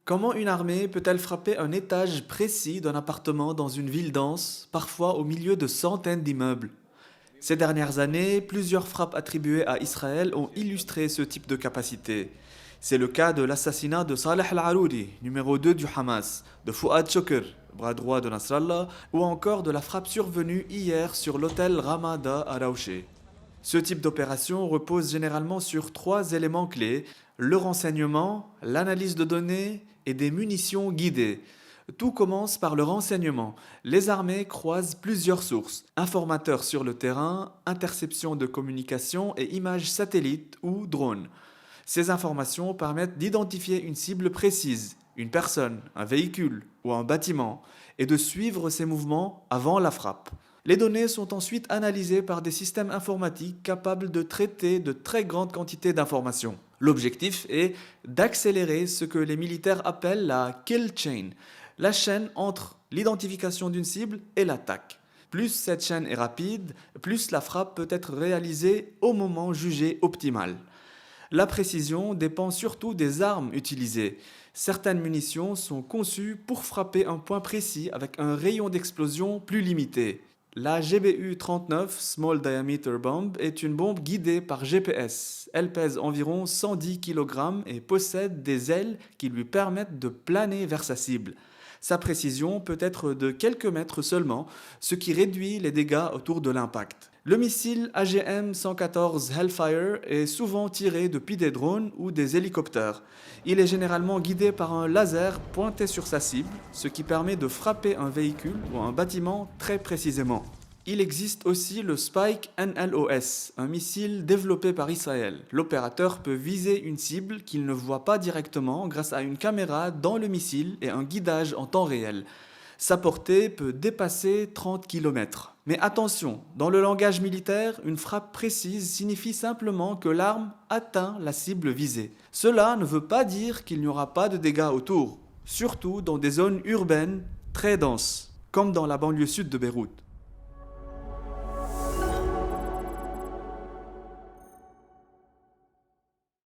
Comment une armée peut-elle frapper un étage précis d'un appartement dans une ville dense, parfois au milieu de centaines d'immeubles? Ces dernières années, plusieurs frappes attribuées à Israël ont illustré ce type de capacité. C'est le cas de l'assassinat de Saleh al-Arouri, numéro 2 du Hamas, de Fouad Shokr, bras droit de Nasrallah, ou encore de la frappe survenue hier sur l'hôtel Ramada à Raouché. Ce type d'opération repose généralement sur trois éléments clés: le renseignement, l'analyse de données et des munitions guidées. Tout commence par le renseignement. Les armées croisent plusieurs sources: informateurs sur le terrain, interception de communication et images satellites ou drones. Ces informations permettent d'identifier une cible précise, une personne, un véhicule ou un bâtiment, et de suivre ses mouvements avant la frappe. Les données sont ensuite analysées par des systèmes informatiques capables de traiter de très grandes quantités d'informations. L'objectif est d'accélérer ce que les militaires appellent la kill chain, la chaîne entre l'identification d'une cible et l'attaque. Plus cette chaîne est rapide, plus la frappe peut être réalisée au moment jugé optimal. La précision dépend surtout des armes utilisées. Certaines munitions sont conçues pour frapper un point précis avec un rayon d'explosion plus limité. La GBU-39 Small Diameter Bomb est une bombe guidée par GPS. Elle pèse environ 110 kg et possède des ailes qui lui permettent de planer vers sa cible. Sa précision peut être de quelques mètres seulement, ce qui réduit les dégâts autour de l'impact. Le missile AGM-114 Hellfire est souvent tiré depuis des drones ou des hélicoptères. Il est généralement guidé par un laser pointé sur sa cible, ce qui permet de frapper un véhicule ou un bâtiment très précisément. Il existe aussi le Spike NLOS, un missile développé par Israël. L'opérateur peut viser une cible qu'il ne voit pas directement grâce à une caméra dans le missile et un guidage en temps réel. Sa portée peut dépasser 30 km. Mais attention, dans le langage militaire, une frappe précise signifie simplement que l'arme atteint la cible visée. Cela ne veut pas dire qu'il n'y aura pas de dégâts autour, surtout dans des zones urbaines très denses, comme dans la banlieue sud de Beyrouth.